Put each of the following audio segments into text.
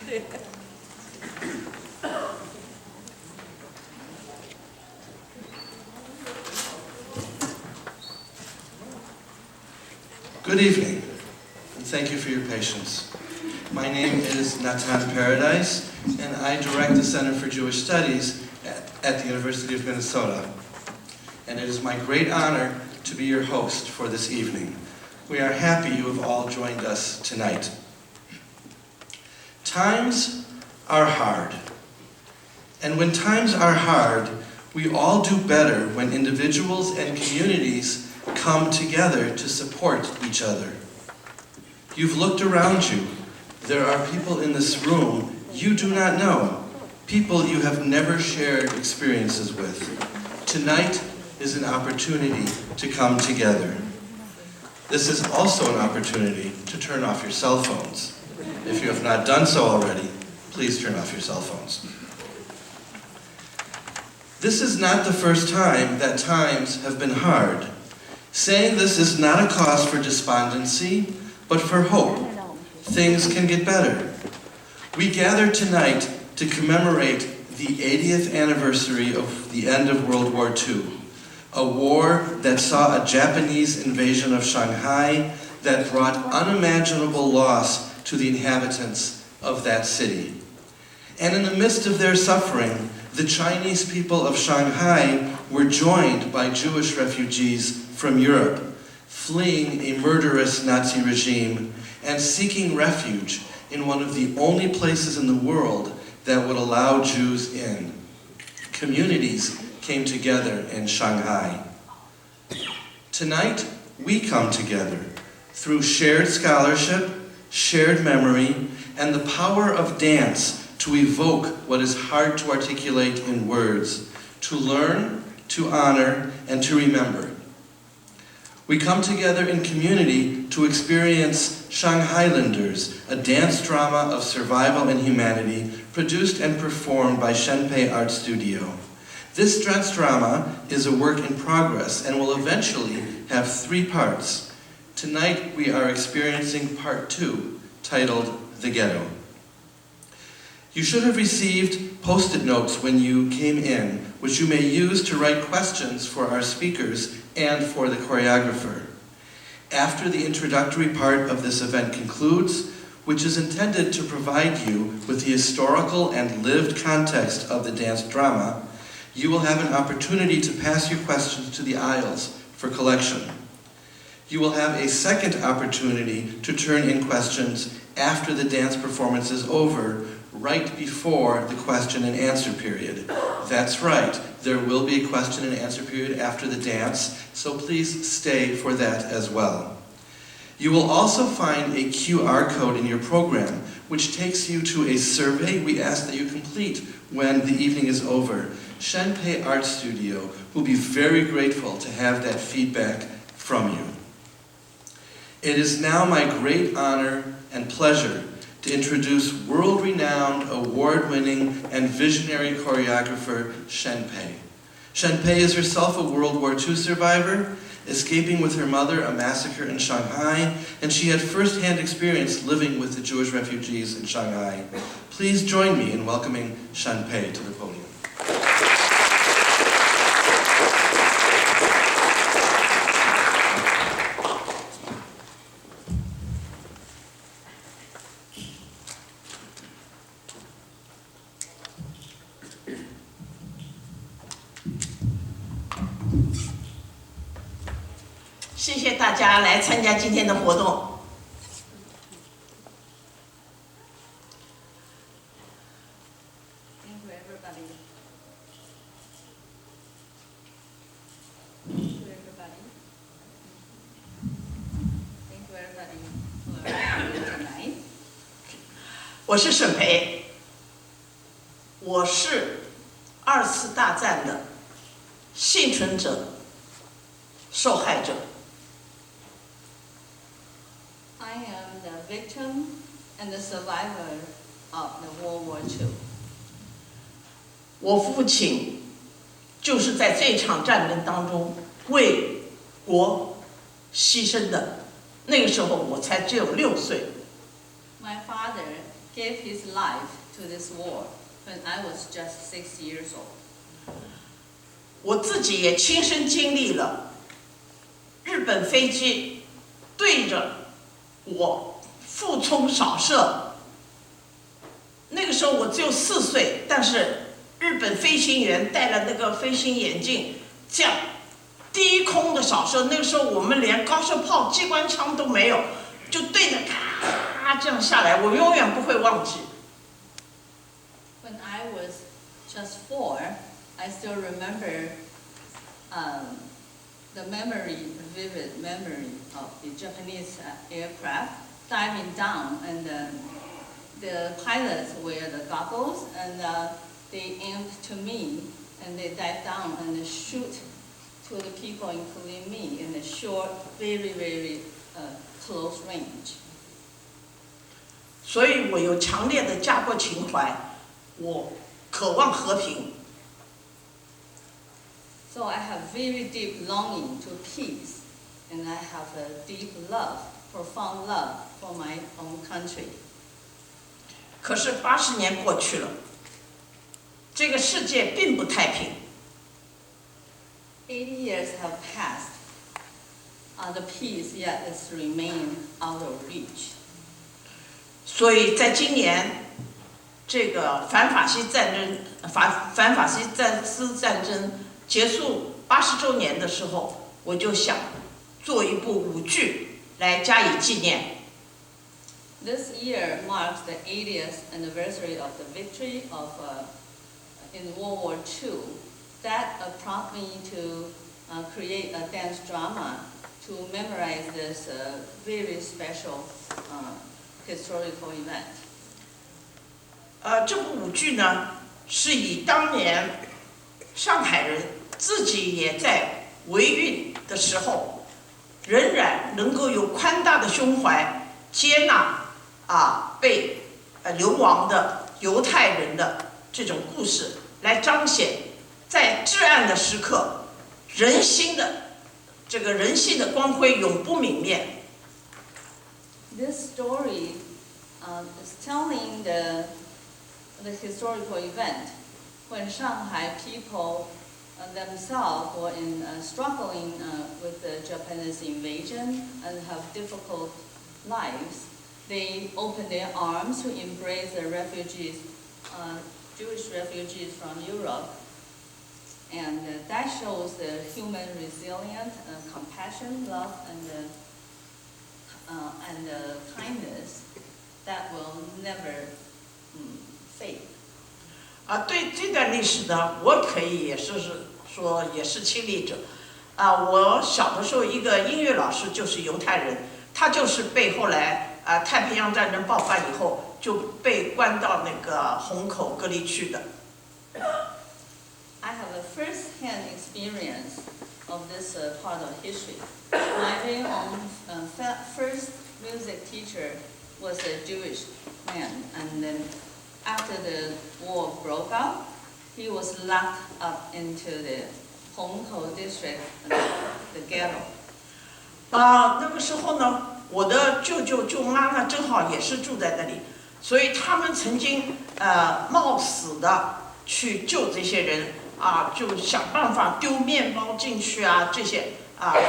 Good evening, and thank you for your patience. My name is Natan Paradise, and I direct the Center for Jewish Studies at the University of Minnesota. And it is my great honor to be your host for this evening. We are happy you have all joined us tonight. Times are hard. And when times are hard, we all do better when individuals and communities come together to support each other. You've looked around you. There are people in this room you do not know, people you have never shared experiences with. Tonight is an opportunity to come together. This is also an opportunity to turn off your cell phones. If you have not done so already, please turn off your cell phones. This is not the first time that times have been hard. Saying this is not a cause for despondency, but for hope. Things can get better. We gather tonight to commemorate the 80th anniversary of the end of World War II, a war that saw a Japanese invasion of Shanghai that brought unimaginable loss to the inhabitants of that city. And in the midst of their suffering, the Chinese people of Shanghai were joined by Jewish refugees from Europe, fleeing a murderous Nazi regime and seeking refuge in one of the only places in the world that would allow Jews in. Communities came together in Shanghai. Tonight, we come together through shared scholarship, shared memory, and the power of dance to evoke what is hard to articulate in words, to learn, to honor, and to remember. We come together in community to experience Shanghailanders, a dance drama of survival and humanity produced and performed by Shenpei Art Studio. This dance drama is a work in progress and will eventually have 3 parts. Tonight we are experiencing part 2, titled The Ghetto. You should have received Post-it notes when you came in, which you may use to write questions for our speakers and for the choreographer. After the introductory part of this event concludes, which is intended to provide you with the historical and lived context of the dance drama, you will have an opportunity to pass your questions to the aisles for collection. You will have a second opportunity to turn in questions after the dance performance is over, right before the question and answer period. That's right, there will be a question and answer period after the dance, so please stay for that as well. You will also find a QR code in your program, which takes you to a survey we ask that you complete when the evening is over. Shenpei Art Studio will be very grateful to have that feedback from you. It is now my great honor and pleasure to introduce world-renowned, award-winning, and visionary choreographer Shenpei. Shenpei is herself a World War II survivor, escaping with her mother a massacre in Shanghai, and she had first-hand experience living with the Jewish refugees in Shanghai. Please join me in welcoming Shenpei to the podium. 谢谢大家来参加今天的活动。Thank you everybody. Thank you everybody. Thank you everybody for coming tonight. 我是沈培，我是2次大战的幸存者、受害者。 I am the victim and the survivor of the World War II. 我父亲就是在这场战争当中为国牺牲的。那个时候我才只有6岁。My father gave his life to this war when I was just 6 years old. 我自己也亲身经历了日本飞机对着我俯冲扫射。那个时候我只有4岁，但是日本飞行员戴了那个飞行眼镜，这样低空的扫射。那个时候我们连高射炮、机关枪都没有，就对着咔这样下来，我永远不会忘记。When I was just 4, I still remember the vivid memory of the Japanese aircraft diving down, and the pilots wear the goggles, and they aimed to me, and they dive down and shoot to the people, including me, in a short, very close range. 所以我有强烈的家国情怀，我渴望和平。So I have very deep longing to peace, and I have a deep love, profound love for my own country. 可是80年过去了，这个世界并不太平。80 years have passed. The peace yet is remain out of reach. 所以在今年这个反法西斯战争结束80周年的时候，我就想做一部舞剧来加以纪念。This year marks the 80th anniversary of the victory of in World War II. That prompted me to create a dance drama to memorize this very special historical event. 这部舞剧呢，是以当年上海人自己也在维运的时候，仍然能够有宽大的胸怀，接纳被流亡的犹太人的这种故事，来彰显在至暗的时刻，人性的光辉永不泯灭。This story is telling the historical event when Shanghai people themselves were struggling with the Japanese invasion and have difficult lives. They opened their arms to embrace the refugees, Jewish refugees from Europe, and that shows the human resilience, compassion, love, and kindness that will never fade. 对这段历史呢，我可以也是说也是亲历者。我小的时候一个音乐老师就是犹太人，他就是被后来太平洋战争爆发以后就被关到那个虹口隔离区的。I have a first-hand experience of this part of history. My very own first music teacher was a Jewish man, and then after the war broke out, he was locked up into the Hongkou district, the ghetto. 那个时候呢，我的舅舅舅妈呢正好也是住在那里，所以他们曾经冒死的去救这些人就想办法丢面包进去这些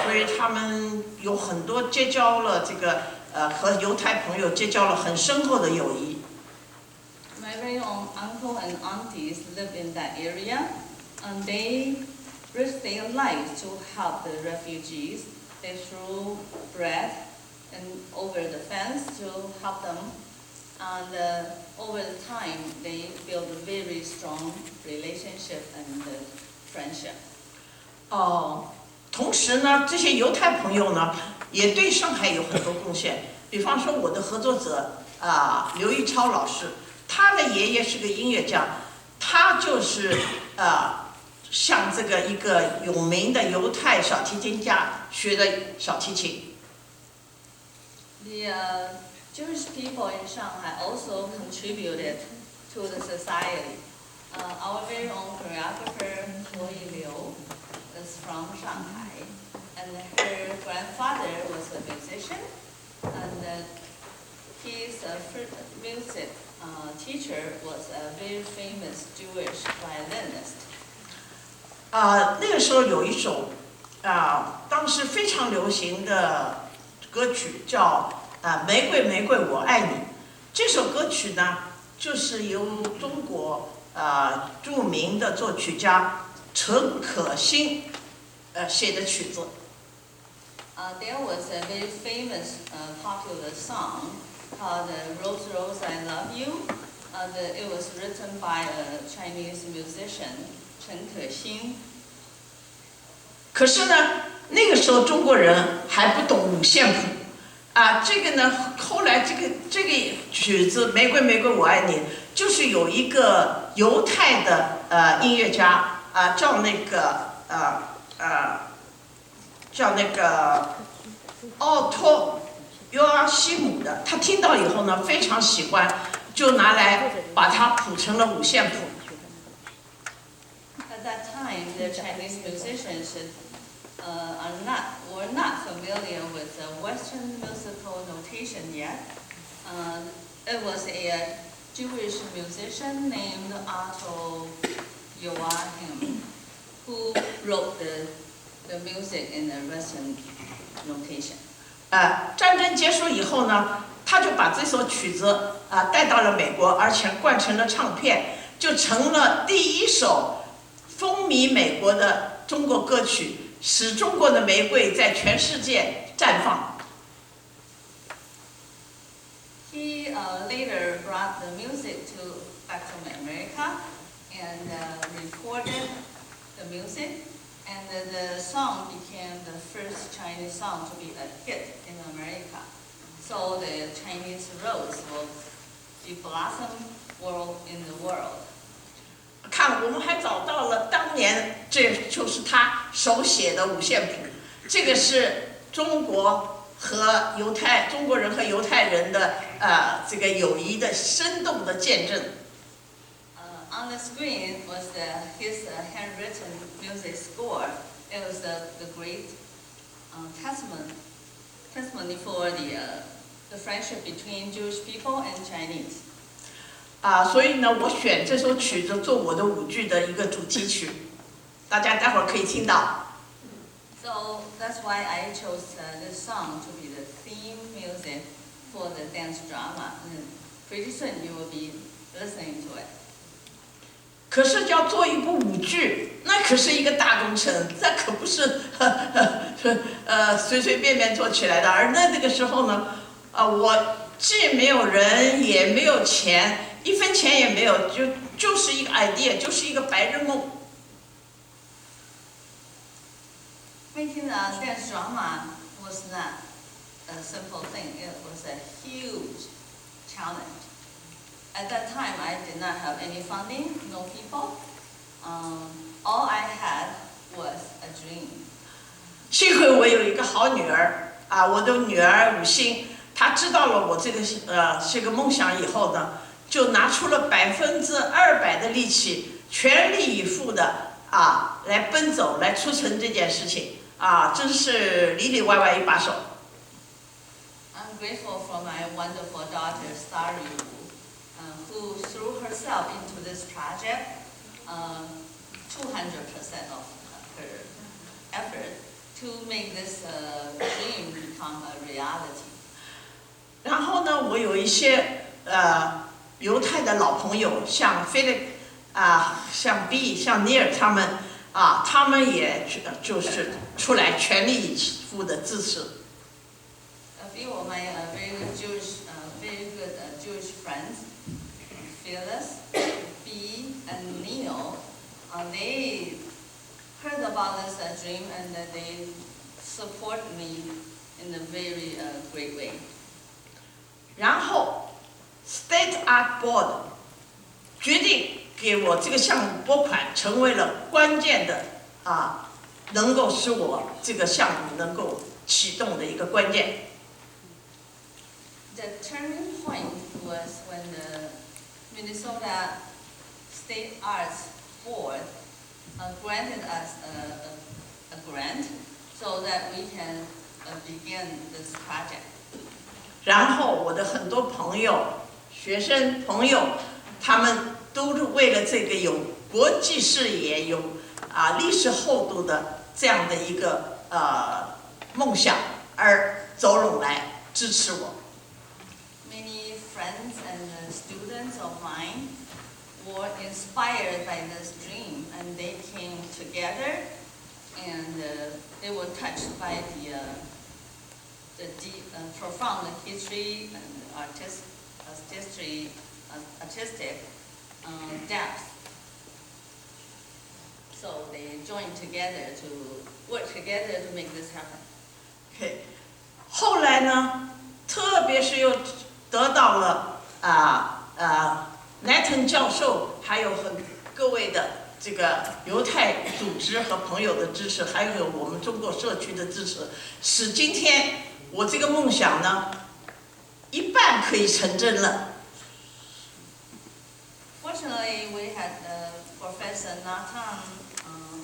所以他们有很多结交了这个和犹太朋友结交了很深厚的友谊。My very own uncle and aunties live in that area, and they risked their lives to help the refugees. They threw bread and over the fence to help them, and over the time they built a very strong relationship and friendship. 同时呢，这些犹太朋友呢，也对上海有很多贡献。比方说，我的合作者刘一超老师，他的爷爷是个音乐家，他就是向这个一个有名的犹太小提琴家学的小提琴。The Jewish people in Shanghai also contributed to the society. Our very own choreographer, Chloe Liu, is from Shanghai, and her grandfather was a musician, and His first music teacher was a very famous Jewish violinist. 那个时候有一首当时非常流行的歌曲叫玫瑰玫瑰我爱你。这首歌曲呢，就是由中国著名的作曲家陈可辛写的曲子。There was a very famous popular song called "Rose Rose I Love You." It was written by a Chinese musician Chen Kexin. 可是呢，那个时候中国人还不懂五线谱这个呢，后来这个曲子《玫瑰玫瑰我爱你》，就是有一个犹太的音乐家叫那个奥托约阿西姆的，他听到以后呢非常喜欢，就拿来把它谱成了五线谱。At that time, the Chinese musicians were not familiar with the Western musical notation yet. It was a Jewish musician named Otto Joachim who wrote the music in the Western notation. 战争结束以后呢，他就把这首曲子带到了美国，而且灌成了唱片，就成了第一首风靡美国的中国歌曲，使中国的玫瑰在全世界绽放。He later brought the music back to America and recorded the music, and the song became the first Chinese song to be a hit in America. So the Chinese rose will be blossom in the world. 看，我们还找到了当年，这就是他手写的五线谱。这个是中国人和犹太人的这个友谊的生动的见证。On the screen was his handwritten music score. It was the great testimony for the friendship between Jewish people and Chinese. 所以呢，我选这首曲子做我的舞剧的一个主题曲，大家待会儿可以听到。So that's why I chose this song to be the theme music for the dance drama. And pretty soon you will be listening to it. 可是要做一部舞剧，那可是一个大工程，这可不是随随便便做起来的。而那个时候呢，我既没有人，也没有钱，一分钱也没有，就是一个 idea， 就是一个白日梦。Making a dance drama was not a simple thing. It was a huge challenge. At that time, I did not have any funding, no people. All I had was a dream. 幸亏我有一个好女儿我的女儿武星，她知道了我这个梦想以后呢，就拿出了200%的力气，全力以赴的来奔走，来促成这件事情真是里里外外一把手。I'm grateful for my wonderful daughter, Starry who threw herself into this project, 200% of her effort to make this dream become a reality. 然后呢，我有一些犹太的老朋友，像像 B、像尼尔他们他们也就是出来全力以赴的支持。A few of my very good Jewish friends, Phyllis, B, and Neil, they heard about this dream and they support me in a very great way. 然后 State Art Board 决定给我这个项目拨款，成为了关键的能够使我这个项目能够启动的一个关键。The turning point was when the Minnesota State Arts Board granted us a grant so that we can begin this project. 然后我的很多朋友、学生朋友，他们都是为了这个有国际视野、有历史厚度的这样的一个梦想而走拢来支持我。Many friends and students of mine were inspired by this dream, and they came together, and they were touched by the deep and profound history and artistic depth. So they joined together to work together to make this happen. OK， 后来呢，特别是又得到了Nathan 教授还有各位的这个犹太组织和朋友的支持，还有我们中国社区的支持，使今天我这个梦想呢，一半可以成真了。Fortunately, we had Professor Nathan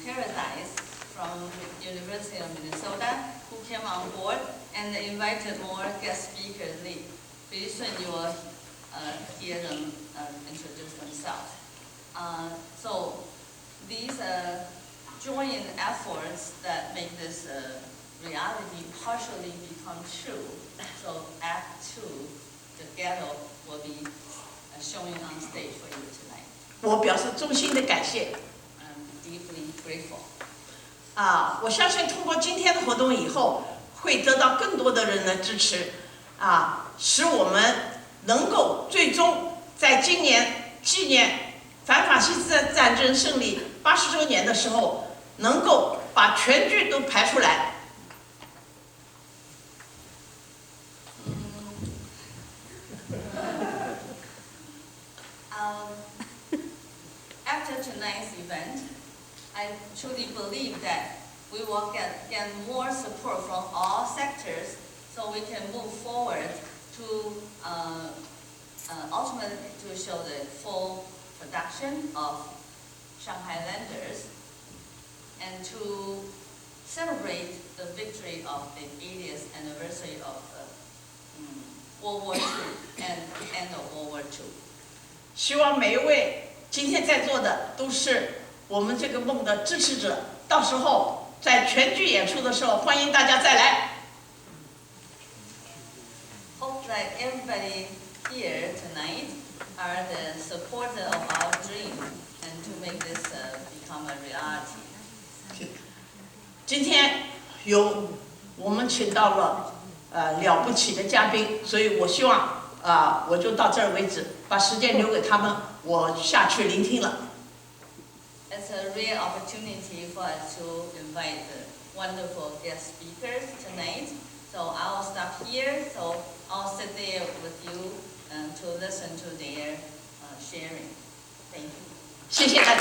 Paradise from the University of Minnesota who came on board and invited more guest speakers. Pretty soon you will hear them introduce themselves. So these joint efforts that make this reality partially become true. So Act 2, the ghetto, will be showing on stage for you tonight. 我表示衷心的感谢。I'm deeply grateful. 我相信通过今天的活动以后，会得到更多的人的支持，使我们能够最终在今年纪念反法西斯战争胜利80周年的时候，能够把全剧都排出来。After tonight's event, I truly believe that we will get more support from all sectors so we can move forward to ultimately to show the full production of Shanghai Landers and to celebrate the victory of the 80th anniversary of World War II and the end of World War II. 希望每一位今天在座的都是我们这个梦的支持者，到时候在全剧演出的时候，欢迎大家再来。Hope that everybody here tonight are the supporter of our dream and to make this become a reality. 今天我们请到了了不起的嘉宾，所以我希望我就到这儿为止，把时间留给他们，我下去聆听了。It's a rare opportunity for us to invite the wonderful guest speakers tonight. So I will stop here. So I'll sit there with you to listen to their sharing. Thank you. 谢谢大家。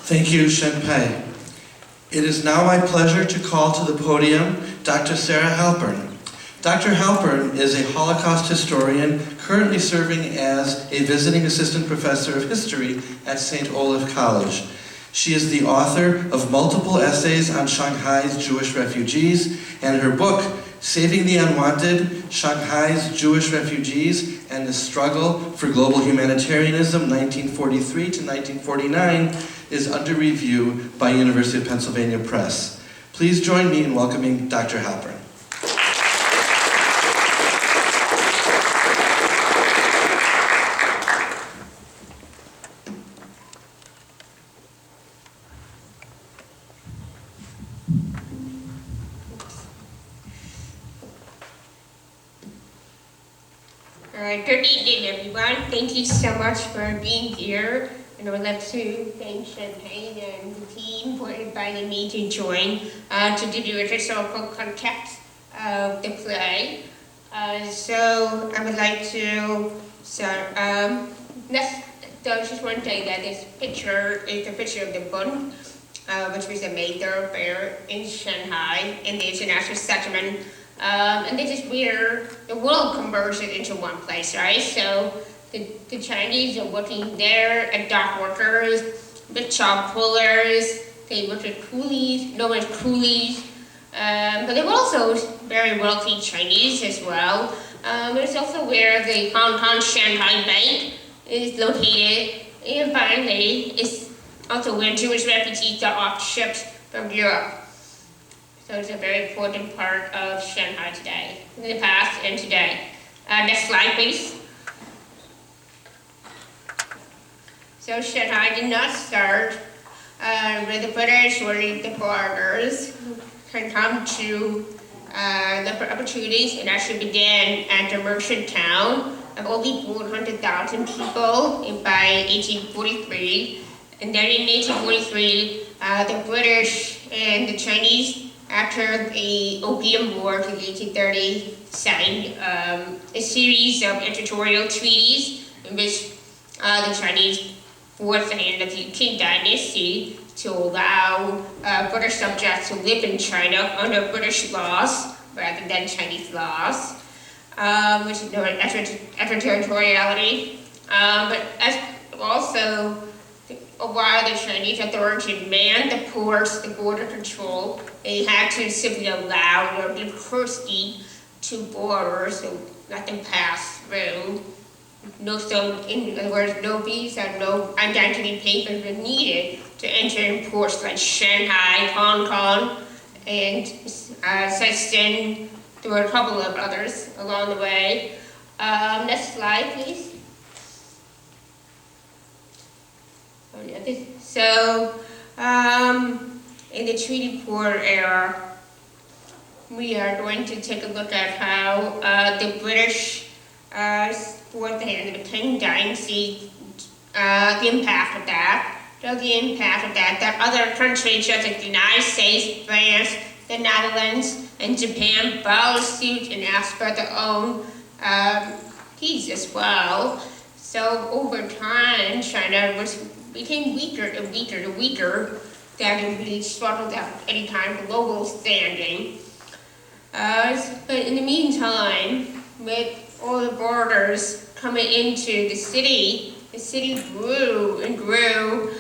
Thank you, Shenpei. It is now my pleasure to call to the podium Dr. Sarah Halpern. Dr. Halpern is a Holocaust historian currently serving as a visiting assistant professor of history at St. Olaf College. She is the author of multiple essays on Shanghai's Jewish refugees, and her book, Saving the Unwanted, Shanghai's Jewish Refugees and the Struggle for Global Humanitarianism, 1943 to 1949, is under review by University of Pennsylvania Press. Please join me in welcoming Dr. Halpern. Good evening, everyone. Thank you so much for being here. And I would like to thank Champagne and the team for inviting me to join to give you a historical context of the play. So I would like to start. So I just want to say that this picture is a picture of the Bund, which was a main thoroughfare in Shanghai in the international settlement. And this is where the world converges into one place, right? So the Chinese are working there as dock workers, the job pullers, they work as coolies, known as coolies. But they were also very wealthy Chinese as well. It's also where the Hong Kong Shanghai Bank is located, and finally, it's also where Jewish refugees are off ships from Europe. So it's a very important part of Shanghai today, in the past and today. Next slide, please. So Shanghai did not start with the British or the foreigners can come to look for opportunities. It actually began at the merchant town of only 400,000 people by 1843. And then in 1843, the British and the Chinese, after the Opium War in 1830, signed a series of territorial treaties in which the Chinese forced the hand of the Qing dynasty to allow British subjects to live in China under British laws rather than Chinese laws, which is known as extraterritoriality. But as also, while the Chinese authorities manned the ports, the border control, they had to simply allow or give courtesy to borders, so let them pass through. In other words, no visa, no identity papers were needed to enter in ports like Shanghai, Hong Kong, and Shenzhen. There were a couple of others along the way. Next slide, please. So, in the Treaty Port era, we are going to take a look at how the British forced the hand of the Qing dynasty, the impact of that. So the impact of that other countries such as the United States, France, the Netherlands, and Japan followed suit and asked for their own peace as well. So over time, China became weaker and weaker and weaker, that it really struggled at any kind of global standing. But in the meantime, with all the borders coming into the city grew and grew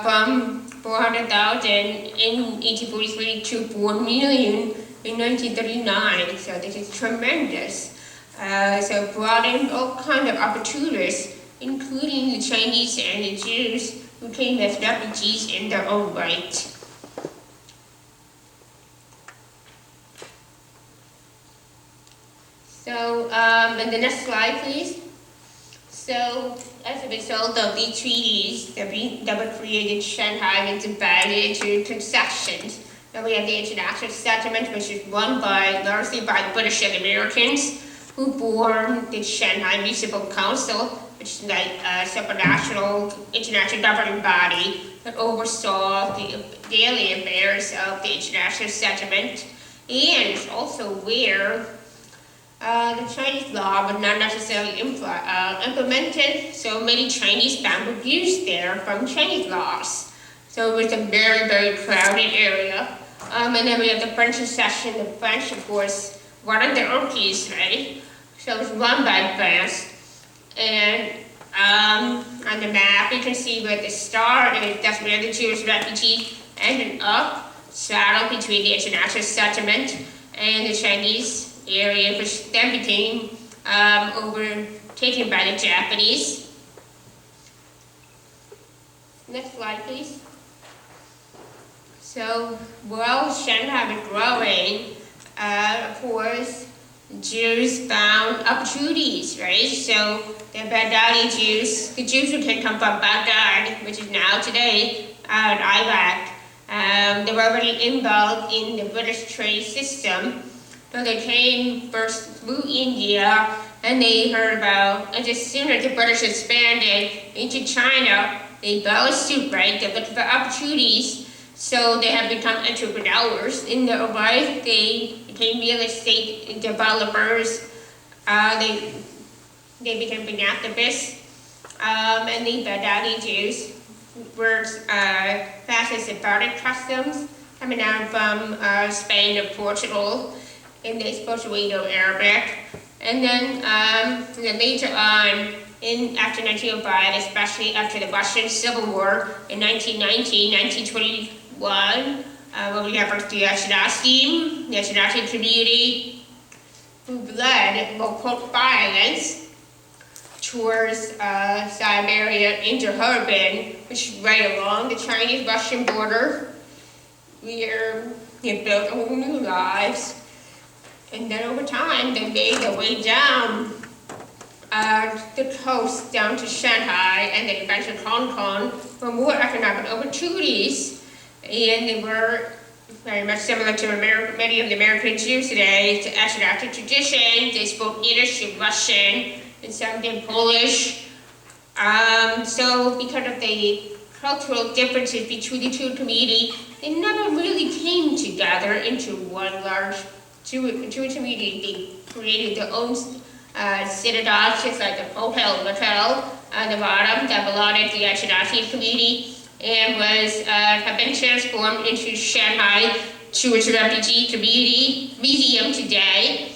from 400,000 in 1843 to 4 million in 1939. So this is tremendous. So brought in all kinds of opportunists, including the Chinese and the Jews, who came as refugees in their own right. So, and the next slide, please. So, as a result of these treaties that were created, Shanghai was divided into concessions. Then we have the international settlement, which is run largely by British and Americans, who formed the Shanghai Municipal Council, which is like a supranational international governing body that oversaw the daily affairs of the international settlement, and also where the Chinese law was not necessarily implemented, so many Chinese found abuse there from Chinese laws. So it was a very, very crowded area. And then we have the French accession. The French, of course, wanted their own piece, right? So it was run by France. And on the map, you can see where the star is. That's where the Jewish refugees ended up, straddled between the international settlement and the Chinese area, which then became overtaken by the Japanese. Next slide, please. So, while Shanghai was growing, of course, Jews found opportunities, right? So, the Baghdadi Jews, the Jews who came from Baghdad, which is now today Iraq, they were already involved in the British trade system. So they came first through India, and they heard about, and as soon as the British expanded into China, they followed suit, right? They looked for opportunities, so they have become entrepreneurs in their life. They became real estate developers. They became philanthropists. and the Badani Jews were classed as Sephardic customs coming out from Spain and Portugal, and they spoke Arabic. And then later on, after 1905, especially after the Russian Civil War in 1919, 1921, when we have the Ashkenazi community, who led local violence towards Siberia into Harbin, which is right along the Chinese-Russian border, where they built whole new lives. And then over time, they made their way down the coast, down to Shanghai, and then eventually Hong Kong, for more economic opportunities. And they were very much similar to many of the American Jews today. It's an Ashkenazi tradition. They spoke Yiddish and Russian, and some did Polish. So because of the cultural differences between the two communities, they never really came together into one large Jewish community. They created their own synagogues, just like the motel at the bottom that belonged to the Ashkenazi community, and have been transformed into Shanghai Jewish Refugee Community Museum today.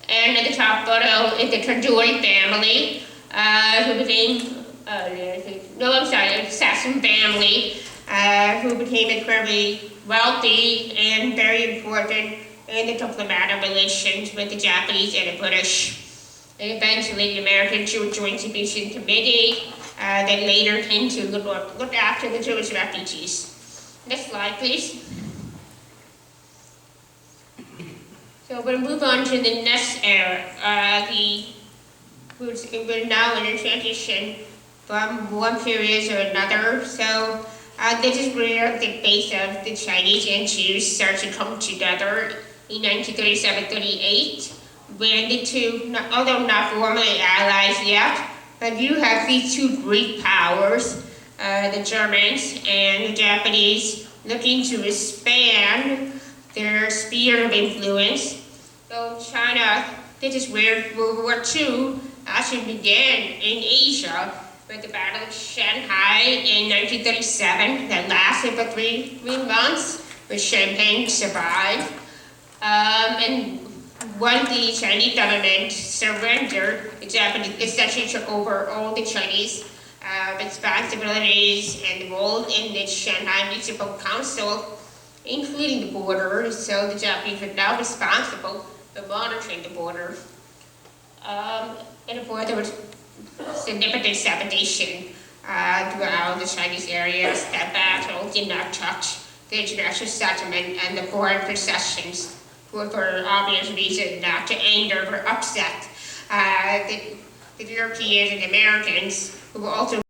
And at the top photo is the Tandoori family, who became, Sassoon family, who became incredibly wealthy and very important in the diplomatic relations with the Japanese and the British. And eventually the American Jewish Joint Distribution Committee that later came to look after the Jewish refugees. Next slide, please. So we'll move on to the next era. We're now in a transition from one period to another. So this is where the base of the Chinese and Jews start to come together in 1937-38, when the two, although not formally allies yet, but you have these two great powers, the Germans and the Japanese, looking to expand their sphere of influence. So China, this is where World War II actually began in Asia, with the Battle of Shanghai in 1937 that lasted for three months, which Champagne survived. And when the Chinese government surrendered, the Japanese essentially took over all the Chinese responsibilities and the role in the Shanghai Municipal Council, including the border. So the Japanese were now responsible for monitoring the border. And of course, there was significant separation throughout the Chinese areas. That battle did not touch the international settlement and the foreign possessions, for obvious reasons, not to anger or upset the Europeans and Americans, who were also